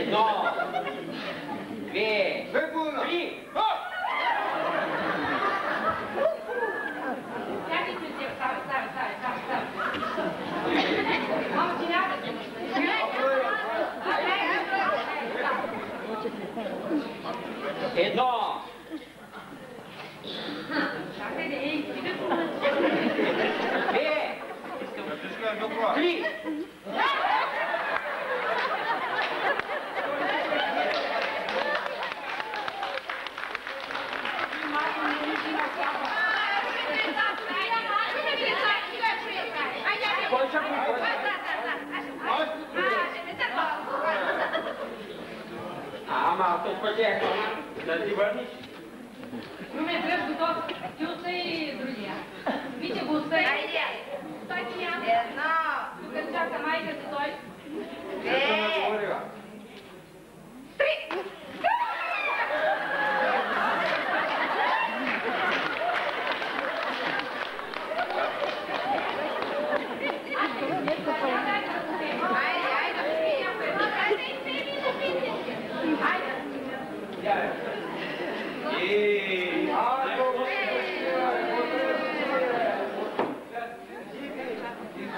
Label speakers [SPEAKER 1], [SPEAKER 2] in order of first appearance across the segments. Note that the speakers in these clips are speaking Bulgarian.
[SPEAKER 1] Едно, две, три. Едно. Две. Три. Ама, тут потехал, да ты вернись.
[SPEAKER 2] Ну, мне трешь готов. Тюрцы и друзья. Витя Гусей. Стой, меня. Ну, кончака, майка, стой. Три.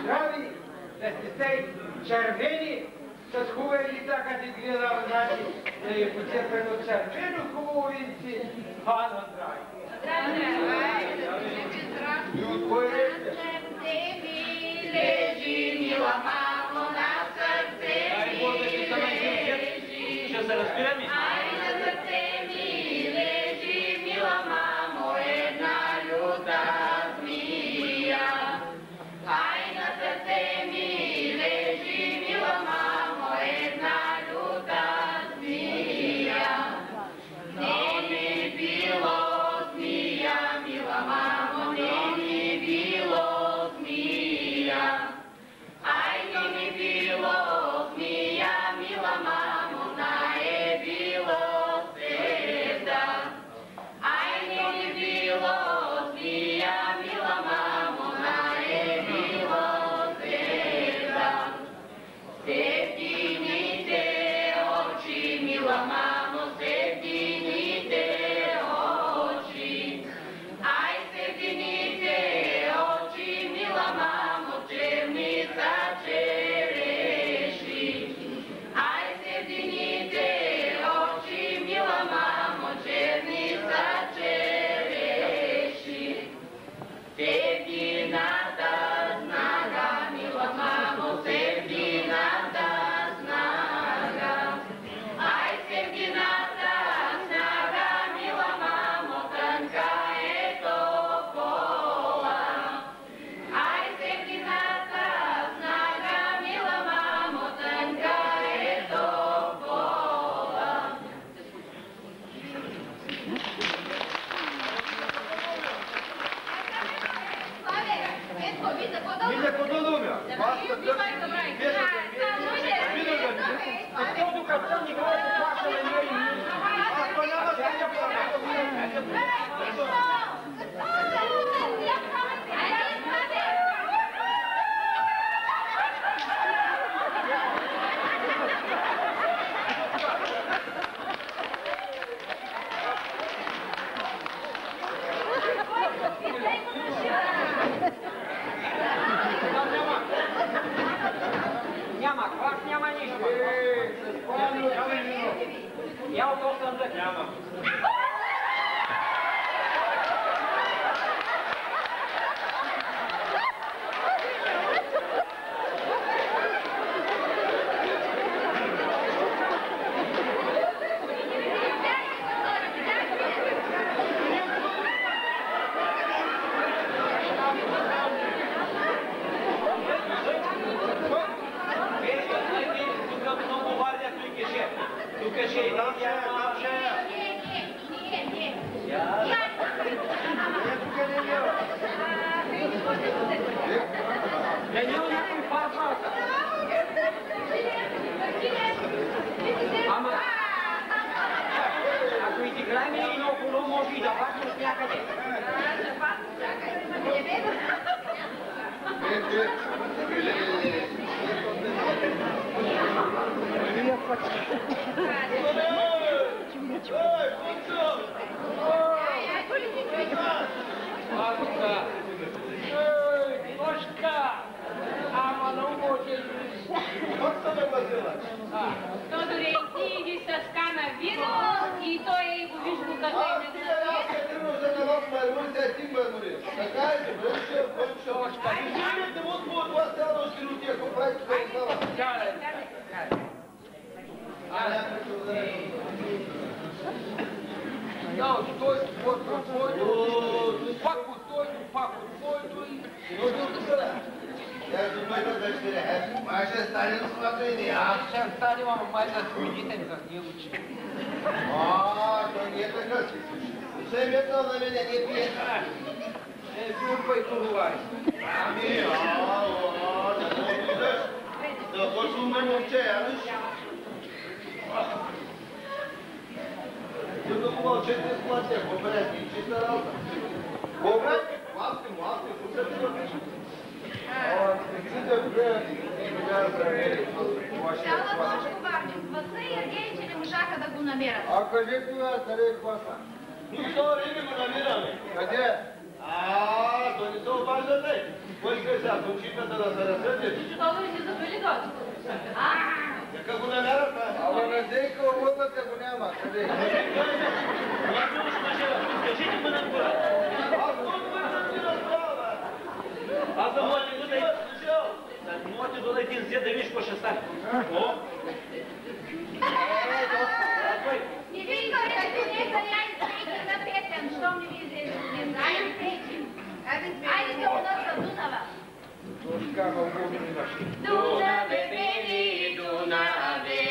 [SPEAKER 3] Здраві, да сте цей червені, с хубаві літа, kad ti gledam, znači, da je pocijepeno červenu hubovinci, Hano zdravi. Ljud koji reče?
[SPEAKER 4] Leži, mila mamo, na srce mi leži.
[SPEAKER 1] Što se raspira mi?
[SPEAKER 4] Aj, na srce mi leži, mila mamo, jedna ljuta zmija. Aj, na srce mi leži, mila mamo, jedna ljuta zmija. Ne mi bilo zmija, mila mamo, ne mi bilo zmija. Aj, ne mi bilo zmija, mila mamo, na je bilo sveta. Aj, ne mi bilo zmija, mila mamo, na je bilo sveta. Sjedinite oči, mila mamo, sjedinite oči. Aj, sjedinite oči, mila mamo, čevnica će reši. Aj, sjedinite oči, mila mamo, čevnica će reši. Sjedinata snaga, mila mamo, sjedinata snaga. Aj, sjedinata snaga, mila mamo, tanka je to pola. Aj, sjedinata snaga, mila mamo, tanka je to pola.
[SPEAKER 3] Видя подумя.
[SPEAKER 1] Няма, квас няма нищо. Я от 8 няма. Ама, ако изиграем един около, може и да паснеш някъде.
[SPEAKER 3] Привет.
[SPEAKER 2] Тодоре, ти иди с кана вино и той го вижда като е не
[SPEAKER 3] Não, dois, outro, paco doido,
[SPEAKER 5] Eu думаю, да ще рехе. Май ще стане на своето идея.
[SPEAKER 3] Аз ще станем май да смените за дилучи.
[SPEAKER 5] То не е така си. Ще е метнал на мене, не пие.
[SPEAKER 3] Журпай колувай.
[SPEAKER 5] Ами, да не видаш. Да почваме момче, ядеш? Тук хубаво, че ти сплатя, побрезни, чиста работа. Побрезни, младки,
[SPEAKER 4] Цяла нощ коварни. Васа и Ергеичи не можаха да го намерят.
[SPEAKER 3] А кажи това, къде е класа?
[SPEAKER 5] И то време го намираме.
[SPEAKER 3] Къде?
[SPEAKER 5] То не се обаждате. Кой ще сега, кончитата да се разсъдят?
[SPEAKER 2] Тодоре, ти забили дочка.
[SPEAKER 5] Нека го намерят,
[SPEAKER 3] Ама на дейка лъдната го няма. Къде?
[SPEAKER 5] Скажите му на гора. Аз тук ме разбира справа.
[SPEAKER 6] Аз да можете да можете да дадете зет да видиш какво ще стане.
[SPEAKER 4] Не викай, да ти не заняй на песен, щом не ви взем. Айде печим. Айде у нас за Дунава.
[SPEAKER 7] Дунаве, бели Дунаве,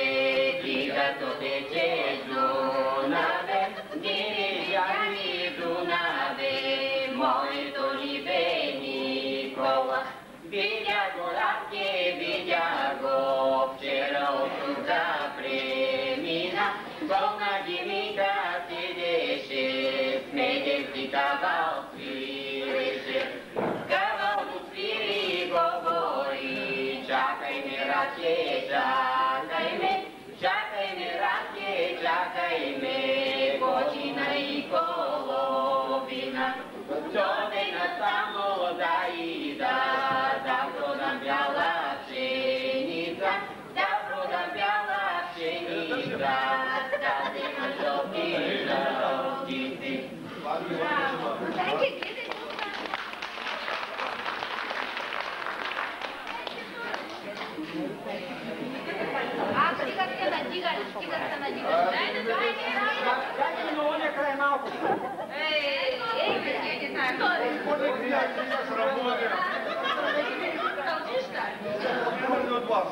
[SPEAKER 7] ти като течеш Дунаве, дирижани Дунаве, моето небе Никола. Видя го Радке, видя го, вчера от тук премина, пълна гимика седеше, смеде си кавал свиреше. Кавал му свири, говори, чакай ме, Радке, чакай ме, чакай ме, Радке, чакай ме, година и половина. Додена само да и да продам бяла пшеница, да продам бяла пшеница, да взема жълти жълтици.
[SPEAKER 4] Дайте, гледай тук. Стига се надигали. Дай да дай.
[SPEAKER 1] Дайте ми на оня край малко.
[SPEAKER 4] Не знаю, кто это. Толчишь, что ли?
[SPEAKER 5] от вас.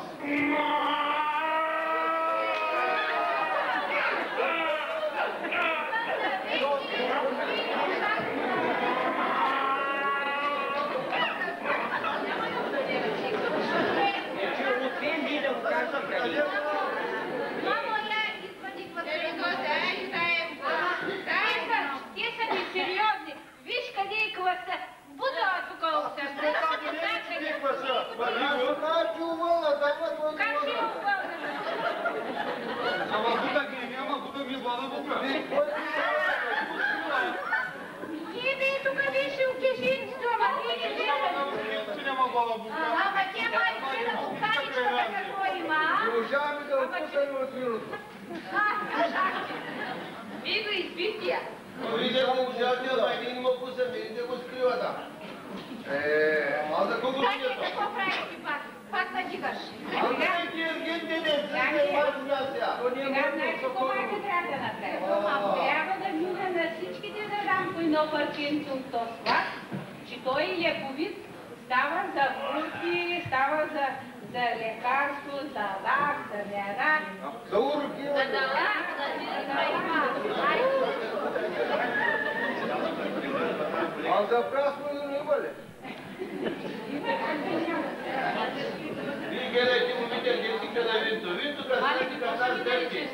[SPEAKER 4] Мамо, я изводи квартиру.
[SPEAKER 2] Те са несериозни. Виж къде е класа. Буда тук се. Как ще я упълна?
[SPEAKER 3] Ама Буда ги няма, Буда ми глава бука.
[SPEAKER 2] Иди тук виж у кежинцето, ама ти не гледай.
[SPEAKER 3] Няма глава бука.
[SPEAKER 4] Ама тя майче да го каничката какво има, а?
[SPEAKER 3] Продължаваме да отпускаме от вируса.
[SPEAKER 2] Вие го избития.
[SPEAKER 5] Видя го ужасния, да един му пуса, видите го скрива там. Аз за колко
[SPEAKER 4] Дай,
[SPEAKER 5] видя
[SPEAKER 4] какво правиш ти пак? Пак надигаш.
[SPEAKER 5] Аз да ти ергентите не си май у нас сега.
[SPEAKER 2] Сега знаеш какво майка трябва да направи? Трябва да мина на всичките да дам по едно парченце от този сват, че той лековит става за бурки, става за лекарство, за лак, за мерак.
[SPEAKER 3] За уроки.
[SPEAKER 4] За далак, за
[SPEAKER 3] А за прасно има ли?
[SPEAKER 5] Вие гледайте му, видя гентика на Винто. Винто къде си каза с дърти.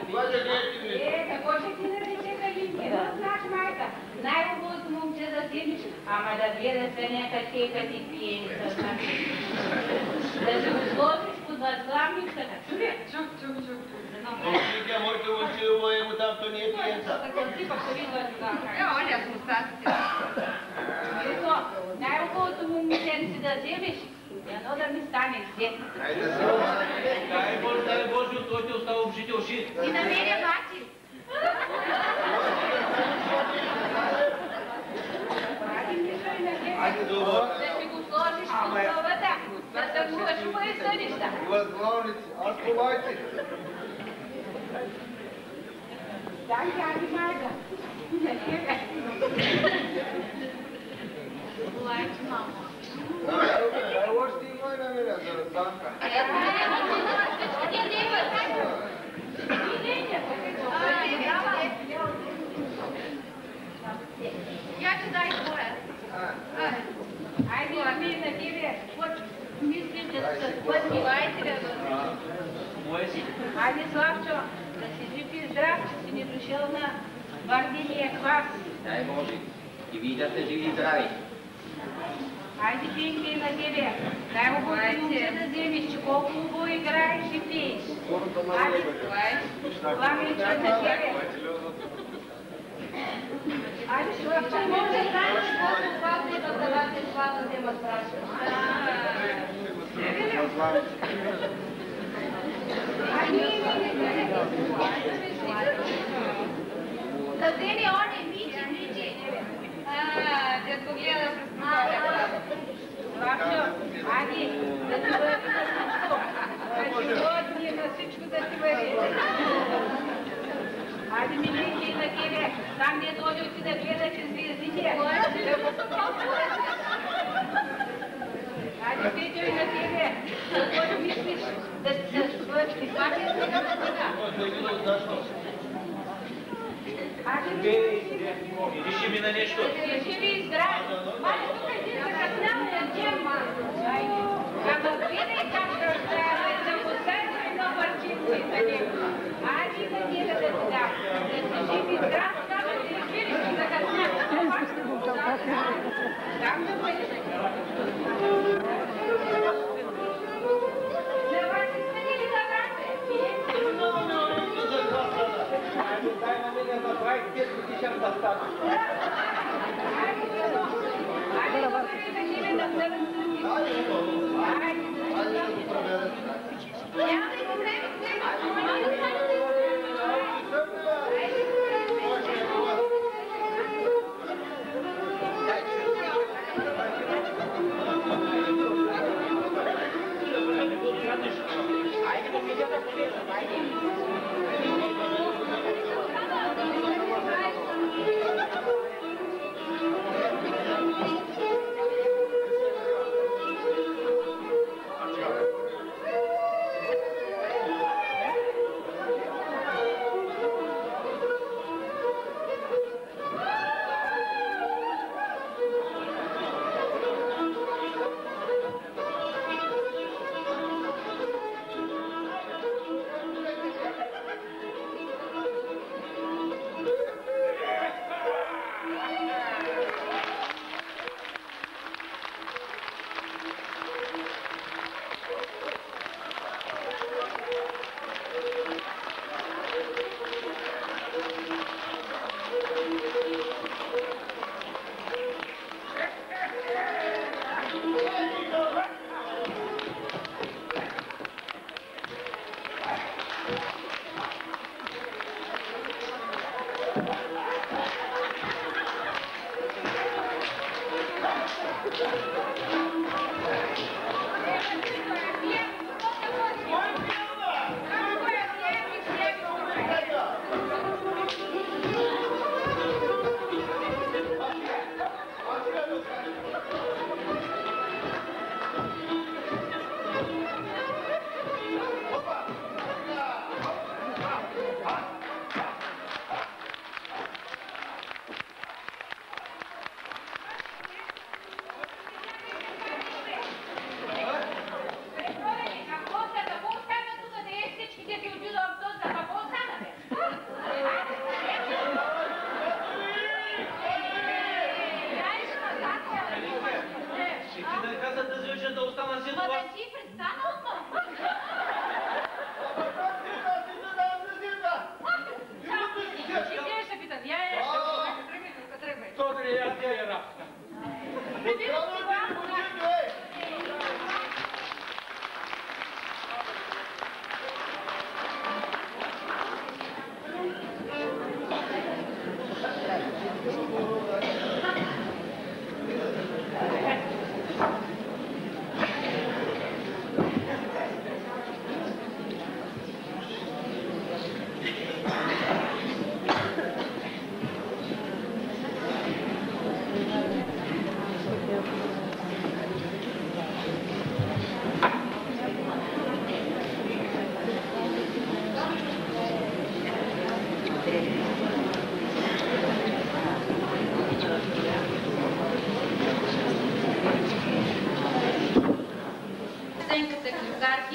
[SPEAKER 5] Това да гледайте Винто.
[SPEAKER 2] Какво ще ти нарече Калинки? Да знаеш, майка, най-хубавото момче да вземеш, ама да гледа свинята кейка ти пие. Да се го сложиш под възглавницата. Чук.
[SPEAKER 5] Вика, моите момчилова е му там, то не е пиенца.
[SPEAKER 2] Ето, най-хубавото момченце да вземеш, едно да ми стане взе.
[SPEAKER 5] Дай Боже да
[SPEAKER 2] шумай съдища.
[SPEAKER 5] Възглавници, аз колайте.
[SPEAKER 2] Дай, майка.
[SPEAKER 4] Колайте, мамо.
[SPEAKER 5] Дай още има и на мене, за разданка.
[SPEAKER 4] Я ти дай твоя.
[SPEAKER 2] Айде, ами на тебе.
[SPEAKER 4] Мислите, подпевайте ли?
[SPEAKER 6] Мое си.
[SPEAKER 2] Айде, Славчо, да си жив и здрав, че си не дошъл на вардения квас.
[SPEAKER 6] Дай Боже. И вие да сте живи и здрави.
[SPEAKER 2] Айде, пинки на тебе. Дай хубаво момче да вземеш, че колко хубаво играеш и пиеш. Айде, Славичо на тебе. Айде, Славчо, може да знаеш колко хвалко и да давате слава да има страшно.
[SPEAKER 4] Да вземе оне, Мичи. Дето гледа през прозореца.
[SPEAKER 2] Славчо, айде, да ти бъде всичко. Животни на всичко да ти бъде. Айде, милинки на тебе. Там не дойде ти да гледаш звездите. Айде, Петю и на тебе. Какво мислиш да свърши? Свърши сега на сега.
[SPEAKER 6] Идиш ми на нещо.
[SPEAKER 2] Живи и здрави. Мали, тук един закъснял на дем, айде. Ама гледай как да оставя за последно едно парчинце за него. Айде да нега да ти дам. Да си жив и здрав, само да видиш, че закъснял. Пак ще го дам. Дам да бъдеш. На вас се сменили да брате.
[SPEAKER 3] Дай на мене за 25 годишен да стана.
[SPEAKER 2] Айде да бъде да живе на дървен сърки. Айде да го проверя.
[SPEAKER 4] Няма да го време,
[SPEAKER 6] Айде да видя да полеза.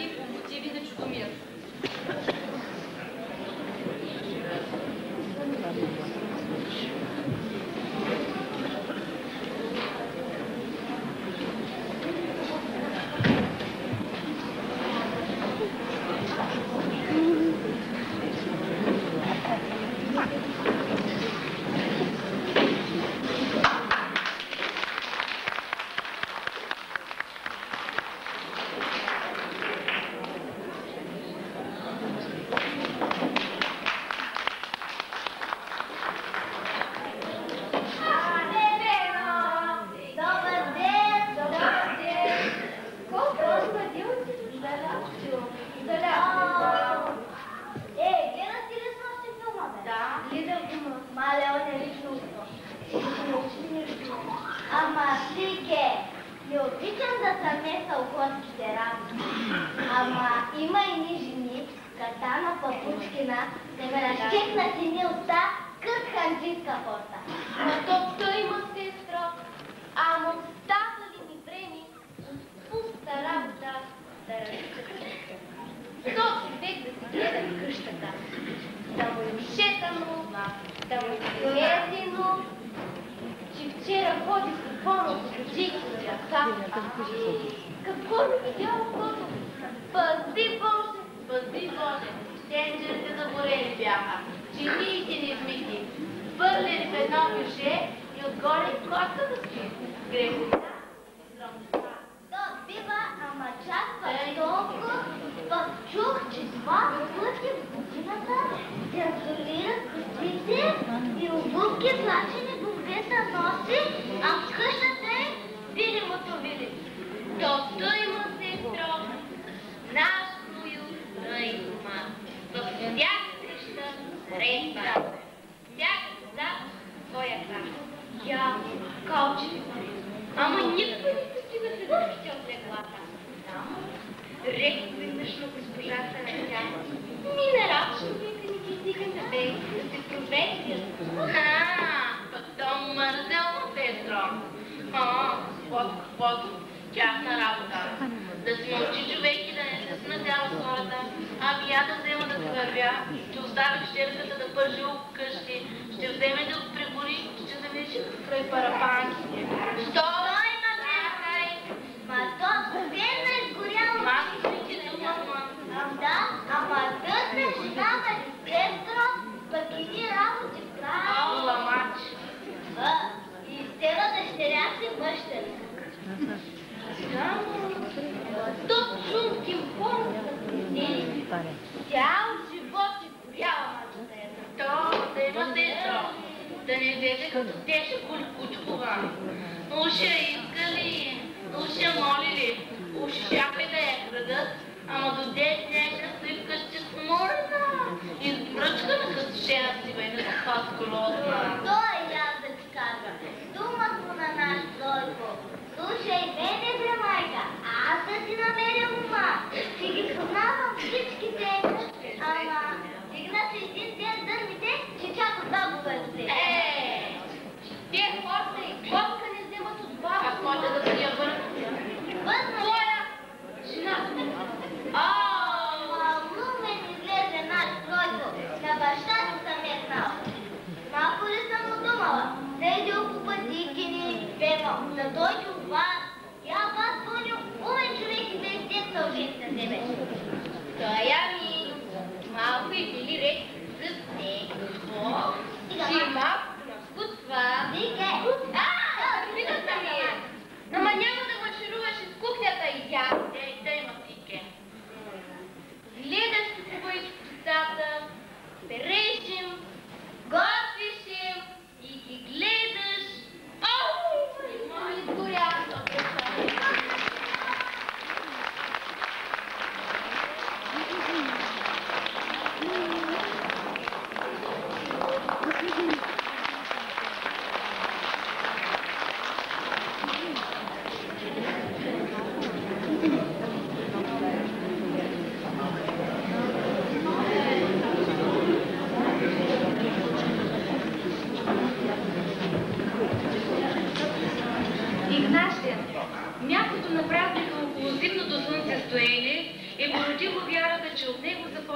[SPEAKER 2] Ивановски по мотиви на Чудомир.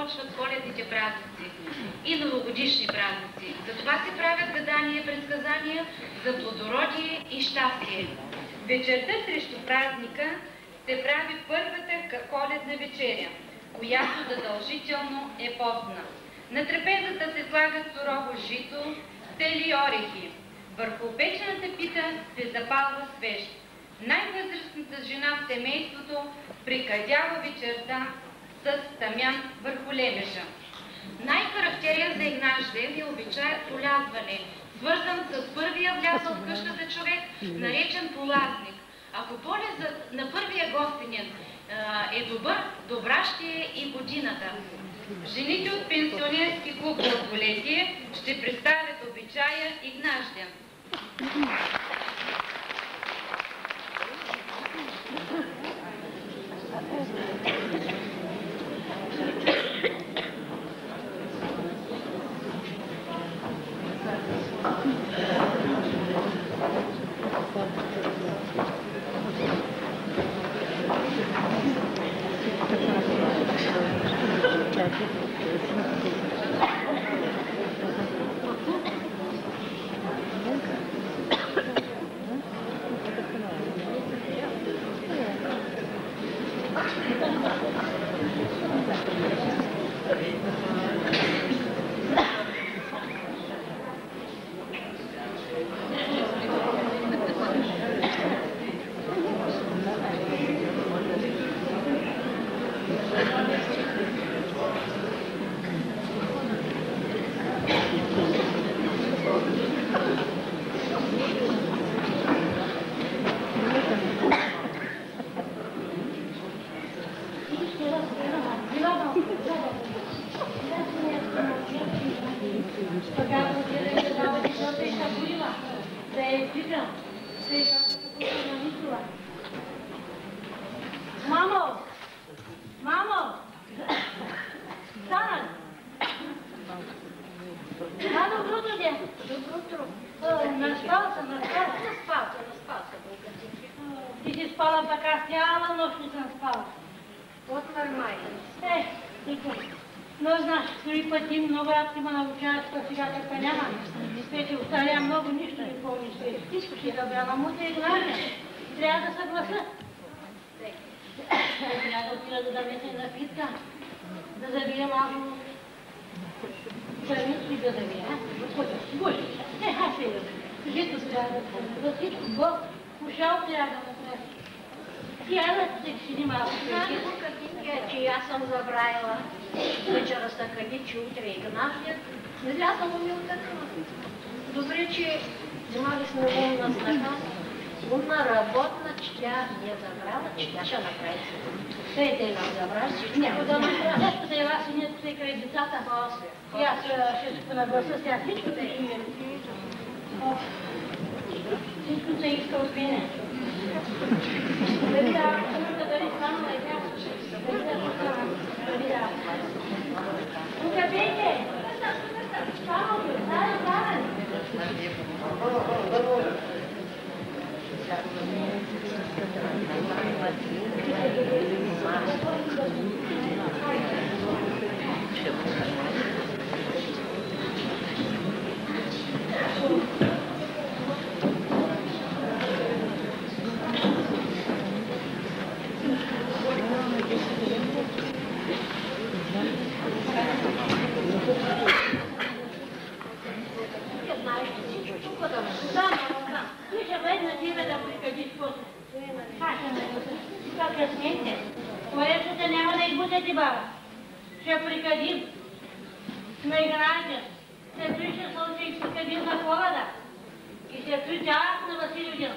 [SPEAKER 8] започват коледните празници и новогодишни празници. Затова се правят гадания и предсказания за плодородие и щастие. Вечерта срещу празника се прави първата коледна вечеря, която задължително е постна. На трапезата се слагат сурово жито, цели орехи. Върху опечената пита се запалва свещ. Най-възрастната жена в семейството прикадява вечерта с тамян върху лемежа. Най-характерен за Игнажден е обичаят полязване, свързан с първия влязъл в къщата човек, наречен полазник. Ако полезът на първия гостенин е добър, добра ще е и годината. Жените от пенсионерски клуб Дълголетие ще представят обичая Игнажден.
[SPEAKER 9] Трябва да съгласа. Трябва да отида да дадете напитка, да завия малко първички да завия. Гуши, аз се люби. Жито трябва да се за всичко Бог, ушал трябва да направи. Тя да се седи малко.
[SPEAKER 4] Че аз съм забравила вечера са къде, че утре е Игнажден. Нали аз съм умил такава. Добре, че взимали сме умна знака. Умна работна, че тя не е забрала, че тя ще направи. Тъй те нам забрали, че няма да направи.
[SPEAKER 9] Нещо да ела си ние тук край децата. И аз ще се нагласа сега всичко да живе. Всичко се иска от мене. Дали да, дали станала и тя. Дали да. Тук бейте! Само, заедно. Колечката няма да избутете, баба. Ще прикадим. Сме Игнажден. След ще се прикадим на Коледа. И след това цялата на Василий.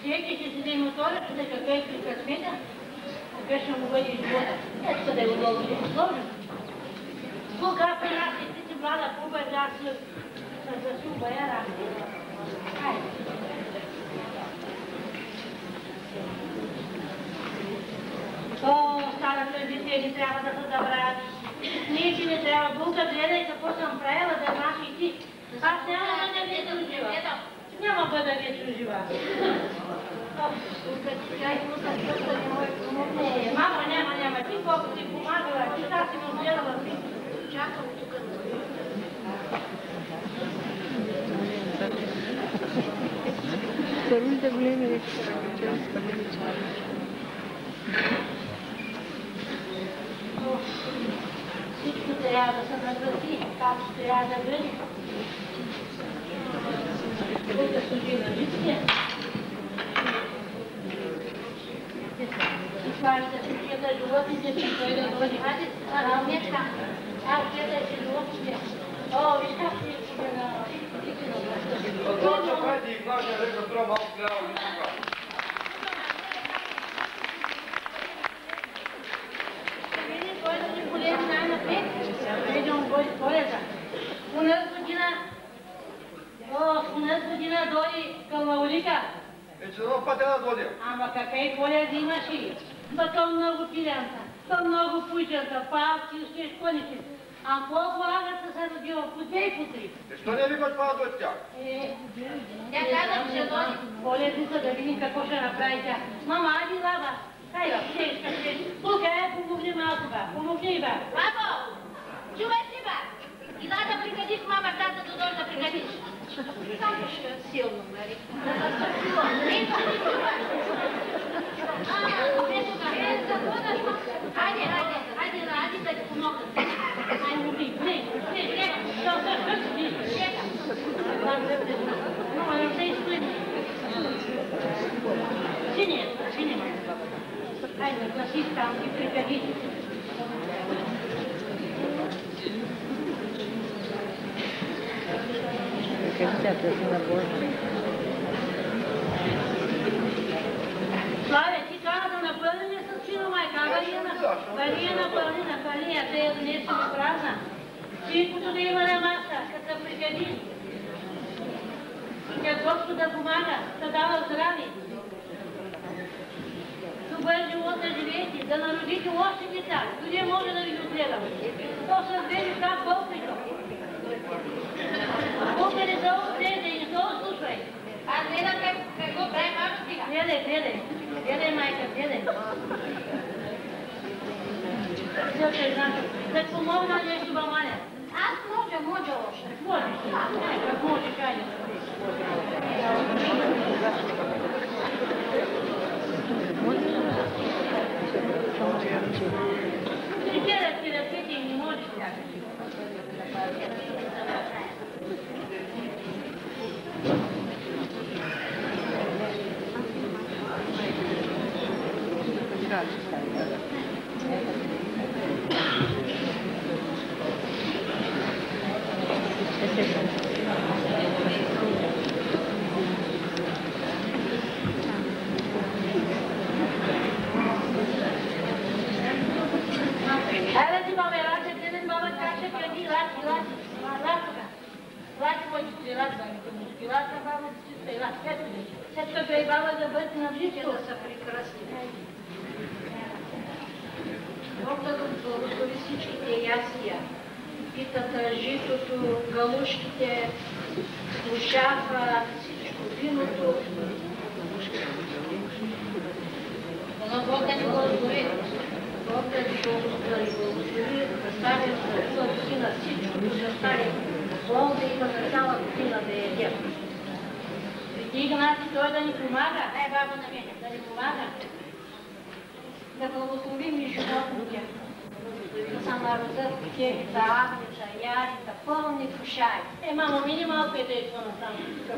[SPEAKER 9] Всеки ще седи мотора, ще да какъв при късмета, какъв ще му бъде живота. Ето да е удобно да се сложим. Кога при нас и ти млада пуба, да аз се засуба я работи. Хайде. О, старата дете трябва да се забравят. Ние си не трябва. Булка, гледай какво съм правила да наш и ти. Аз няма да бъда вечно жива. Няма да бъда вечно жива.
[SPEAKER 4] Булка, тя и муса, защото не може помогне.
[SPEAKER 9] Мама, няма. Ти колко си помагала, ти тази си му гледала.
[SPEAKER 4] чакам тук.
[SPEAKER 10] Старите големи речи,
[SPEAKER 9] всичко трябва да се нагласи, както трябва да бъде. Тук служи на Житския. И плаща всичките животите, че той да дойде. Хайде, равнечка. Гледай си животите. О, виж как си е на...
[SPEAKER 3] Точно преди и нашия река трябва малко трябва да тука.
[SPEAKER 9] Види, той да ни полези най-напред. Видим полеза. Унес година дойде към Лаулика.
[SPEAKER 3] Вече едно пътя да дойдем.
[SPEAKER 9] Ама какви полези имаше? Па то много пилянта, то много пуйчанта, палки, още школите. А колко агата се родила? По две и по три.
[SPEAKER 3] Защо не викаш това от тях?
[SPEAKER 9] Тя каза, че дойде. Полези са да видим какво ще направи тя. Мама, айди лаба. Хайде, сеща. Тук помогни малко, ба. Помогни, ба.
[SPEAKER 4] Бабо, чувай си, ба. И да пригадиш, мама, тата да дойде да пригадиш. Само ще е силно, Мари. Да се съпила. Хайде, да ти помогна.
[SPEAKER 9] Айде, не, то се хъчи. Мама, не се изпли. Сине. Айде, гласи там и пригадиш. Славе, ти трябва да напълни с сино, майка. Валия напълни, те днес ще ми празна. Всичкото да има на маса, като се пригоди. Тя Господ да помага, да дава здраве. Добър живот да живеете, да народите още деца. Дори може да ви го гледам. То са две деца колкото. Колко не са отгледа и то слушай.
[SPEAKER 4] Аз гледам какво прави мама сега.
[SPEAKER 9] Гледай, майка, гледай. Да ти помогна нещо, маманя.
[SPEAKER 4] Аз може още.
[SPEAKER 9] Можеш, как можеш, айде. Прикерат ти ръцете и не можеш някак.
[SPEAKER 4] Да са прекрасни. Бог да благослови всичките ястия. Питата, житото, галушките, ушафа, всичко, виното. Но Бог да ни благослови. Бог да ни благослови, да стане за година всичко, да стане пол да има за цяла година да ядем.
[SPEAKER 9] Ти, Игнати, той да ни помага. Баба на мене, да ни помага. Да благословим и животните. Да са народът, кехта, агнеца, ярита, пълни кушаи. Мамо, мини малко е да е това насам.
[SPEAKER 4] Да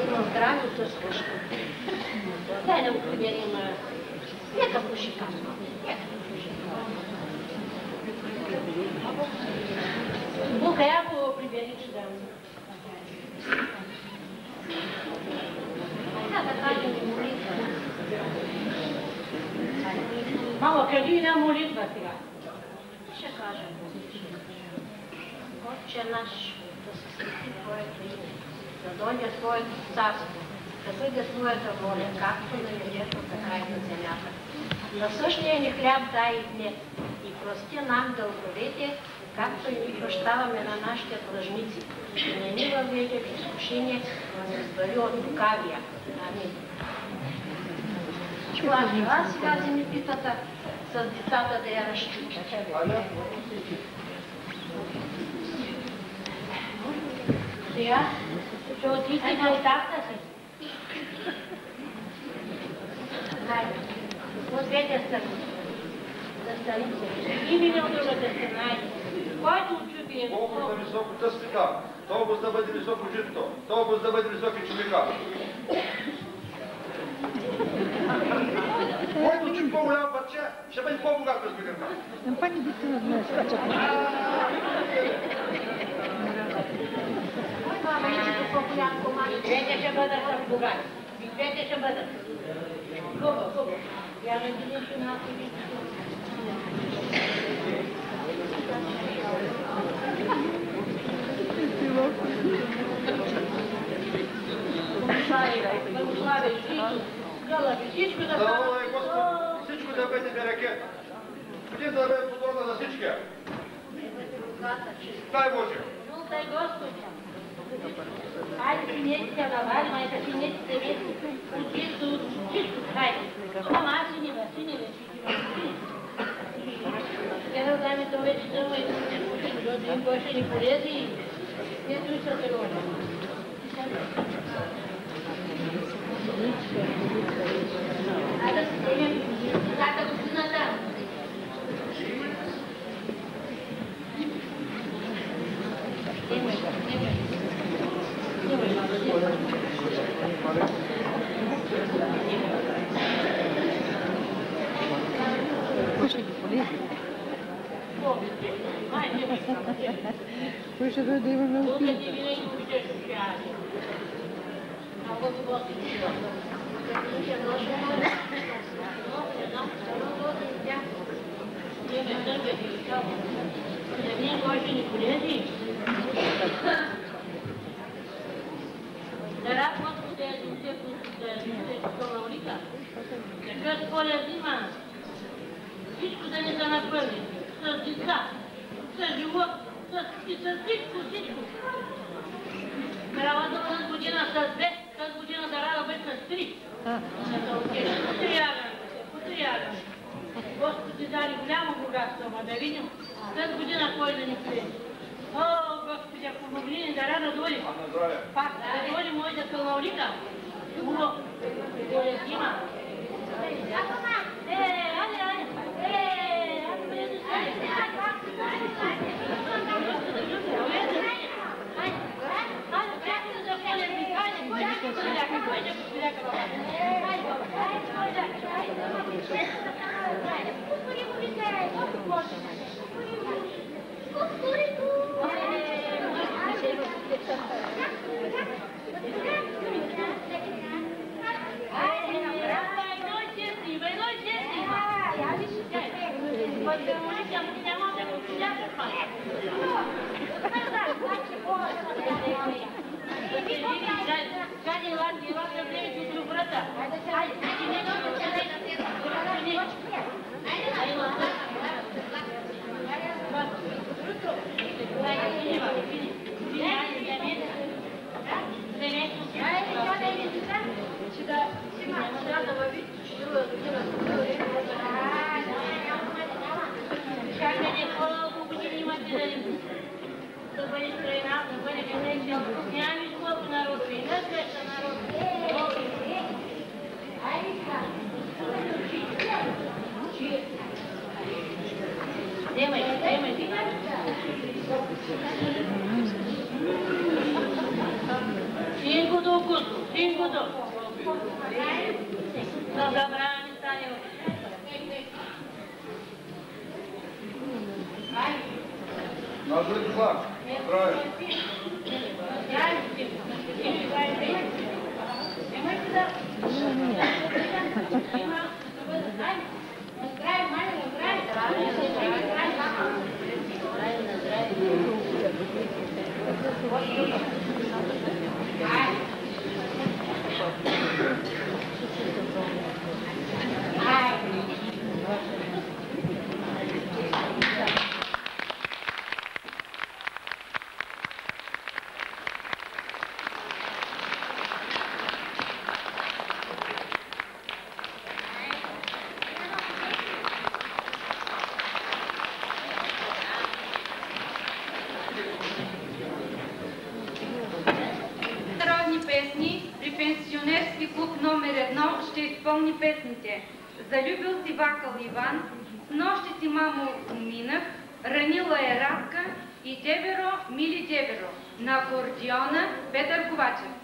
[SPEAKER 4] има здравето също.
[SPEAKER 9] Дай да го приберим.
[SPEAKER 4] Нека пуши казва.
[SPEAKER 9] Бука, я го прибери, че да му.
[SPEAKER 4] Да кажем и молитва.
[SPEAKER 9] Мамо, кажи една молитва сега.
[SPEAKER 4] Ще кажем. Отче наш, да се свети Твоето име, да дойде Твоето царство, да бъде Твоята воля, както на небето, така и на земята. На същия ни хляб дай и днес и прости нам дълговете, както и ни прощаваме на нашите длъжници. И не ни въведе в изкушение, но ни избави от лукавия. Амин. класи. А сега вземи питата с децата да я разчупи. Сега ще отидете на етапта си. Хайде, от двете страни. Да ставим се. И мине от другата страна. Който отчупи е
[SPEAKER 5] колко да високо тъспика, толкова да бъде високо жито, толкова да бъде високи човека. Който чуп по-голямо парче, ще бъде по-богат през бигърка.
[SPEAKER 10] Пани би се знаеш, кача.
[SPEAKER 4] Двете ще бъдат богати. Двете ще бъдат. Хубаво. Я не видиш у нас и
[SPEAKER 5] Здорово е, Господи, всичко да бъде берекет. Ходи да бъде подобна на всички. Дай Боже.
[SPEAKER 4] Дай Господи. Хайде, синеците навали, майка, синеците веси, от чисто, хайде. Ама аз синева. Те да даме то вече дърва и да се пуши, защото им кой ще ни полези и ето и са търва. Айде да се стегнем децата до сината.
[SPEAKER 10] Кой ще дойде да имаме опит?
[SPEAKER 9] Всичко да не са напълни, с деца, с живот, с всичко. Трябва да бъдат година с 2, с година да рада бъде с 3. Потеряваме. Господи даде голямо богатство, ама да видим, с година кой да ни прие. О, Господи, ако могли ни да рада доли. Пак да доли моята кълнаолика. Хубаво, доли зима.
[SPEAKER 8] номер 1 ще изпълни песните "Залюбил си Вакъл Иван", "С нощи си мамо минах", "Ранила е Радка" и "Деверо, мили Деверо", на акордеона Петър Ковачев.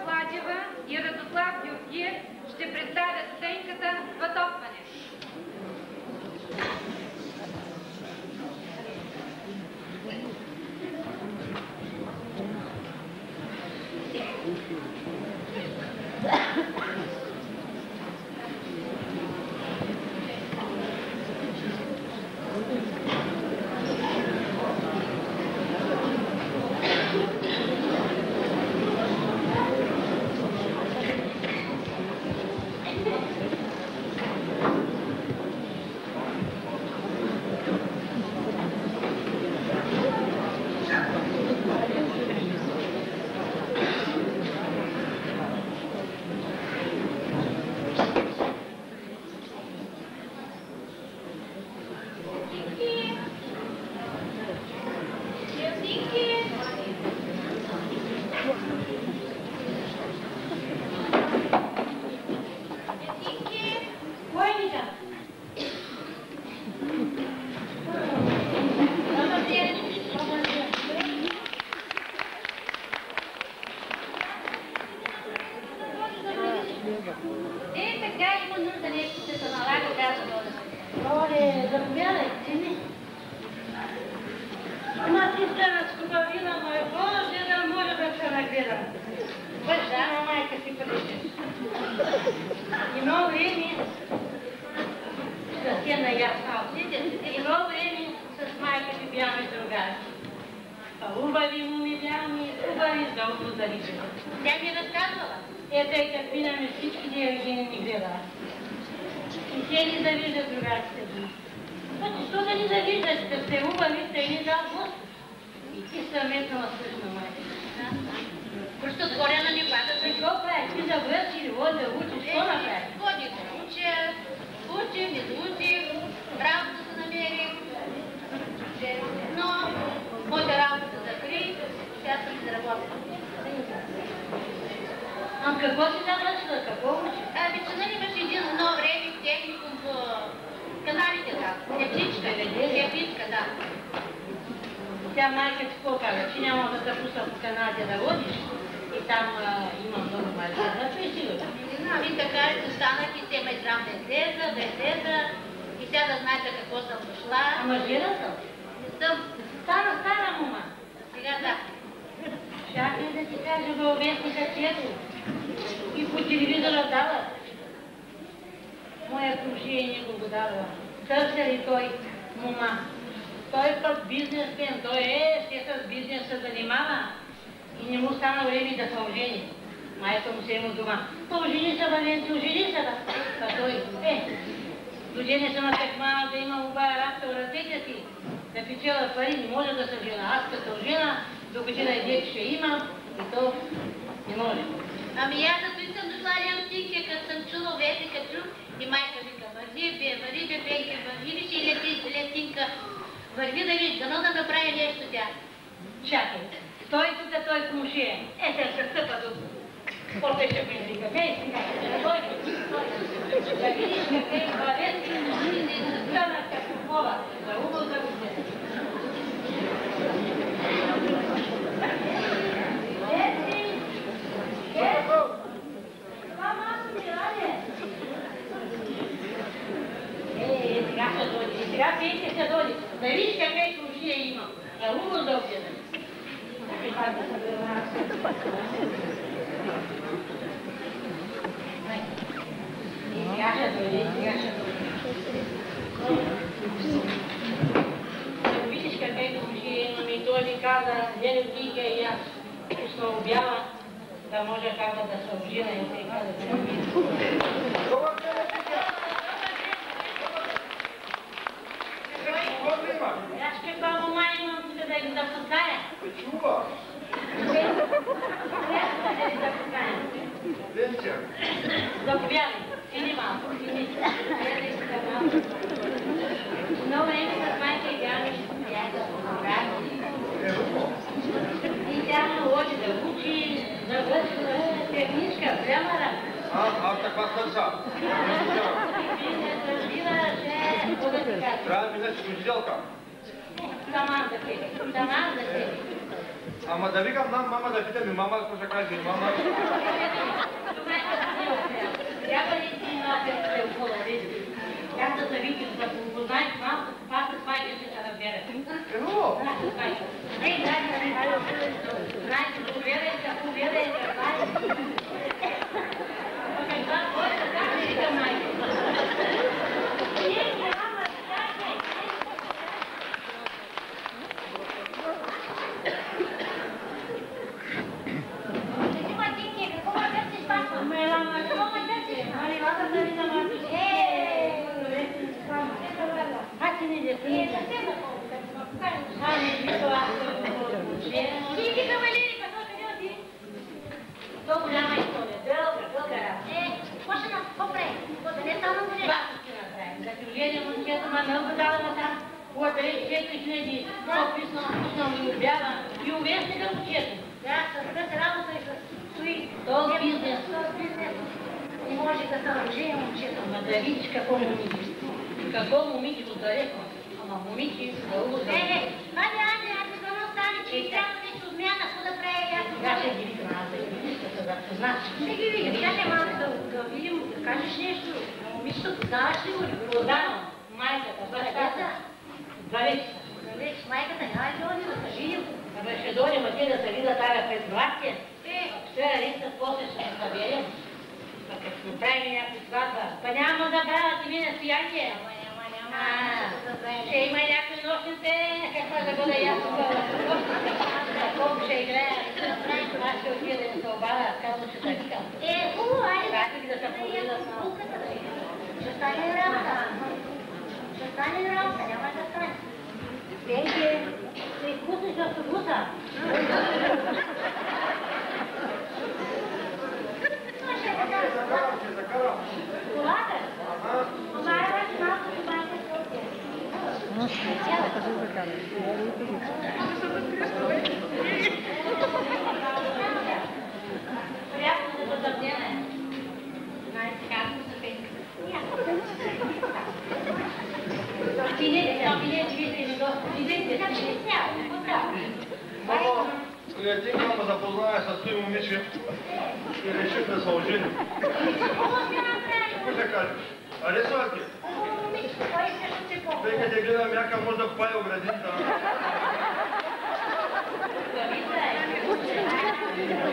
[SPEAKER 8] Владева и Радослав Георгиев ще представят сценката „Сватовстване“.
[SPEAKER 5] Ама да викам нам, мама да питам и мама, какво ще каже и мама.
[SPEAKER 9] Добре, трябва ли си носят около види? Как да се видим, да го знаеш малко, пак с майка ще се разбере.
[SPEAKER 5] Ево!
[SPEAKER 9] Ей, дайте, поведайте, то голяма история. Дълга.
[SPEAKER 4] Може на по-пре, да не само го не.
[SPEAKER 9] За тюление момчета ма много дадена там. От 4000 по-писна ми обява и увесни да учете.
[SPEAKER 4] Да, с тази работа и с стои.
[SPEAKER 9] То бизнес.
[SPEAKER 4] Не може да се ръжи момчета.
[SPEAKER 9] Ама да видиш какво момиче. Какво момиче отдалеко. Ама момиче дълго да...
[SPEAKER 4] Айде, да не остане, че трябва нещо отмяна, какво да прави аз.
[SPEAKER 9] Сега ще ги видим, аз да ги видиш, да се знаеш.
[SPEAKER 4] Ще ги видим, чакай малко да видим, да кажеш нещо. Момичето, познаваш ли го?
[SPEAKER 9] Познавам майката, бащата. Далече.
[SPEAKER 4] Майката няма ли доди да кажи им?
[SPEAKER 9] Абе ще дойдем а ти да се видя тая предварите. Ще рискат, после ще се съберем. А като направим някакви сватба. Па няма да правя ти ми настояние.
[SPEAKER 4] Няма.
[SPEAKER 9] Ще има някакви нощните, каква да бъде ясно. Колко ще играя. Аз ще отида да се обада, казва, че се викам.
[SPEAKER 4] Хубаво, айде.
[SPEAKER 9] Как да се поведа с малко.
[SPEAKER 4] Ще стане работа. Ще стане работа, няма да стане.
[SPEAKER 9] Пенке, се изпуснеш в автобуса.
[SPEAKER 5] Закарам.
[SPEAKER 4] Колата? Това е малко, това е сълтия.
[SPEAKER 9] Приятно да задъмнене. Знаете как се пенка.
[SPEAKER 5] Мамо, един мама запознае с той момиче и реших да се ожени. Какво ще кажеш? Аресува ти? Тъй като те гледам яка може да впая оградинта.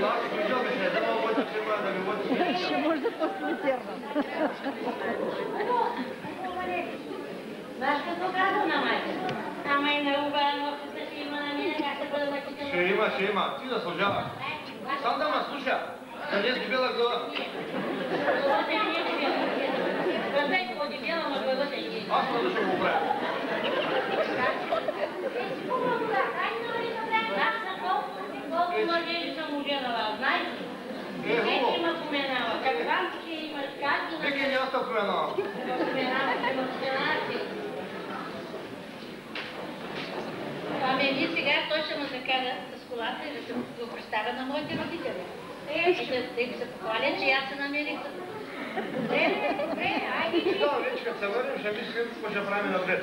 [SPEAKER 5] Да, служил ми се, да ме води, че има да ми води.
[SPEAKER 10] Ще може да по-смитерна.
[SPEAKER 9] Знаеш какво казвам на майка? Ама и на Руба, нощите ще има на мене, как ще бъде мъчително.
[SPEAKER 5] Ще има. Ти заслужаваш. Сам да ме слуша. Да не е дебела глава.
[SPEAKER 9] Главата ми не е дебела. Разлейко от дебела, но главата ми е.
[SPEAKER 5] Аз мога да ще го правя.
[SPEAKER 9] Колко младежи съм оженала, знаеш ли? Всеки ме поменава. Каква ще имаш, как да...
[SPEAKER 5] Веки не аз те поменавам.
[SPEAKER 9] Поменава, ще ме поменавате. Ами ние сега той ще ме закара с колата и да се го представя на моите родители. Да им се похваля, че аз се намерих.
[SPEAKER 4] Добре, айде.
[SPEAKER 5] Да, вече като се върнем, ще мислим какво ще правим напред.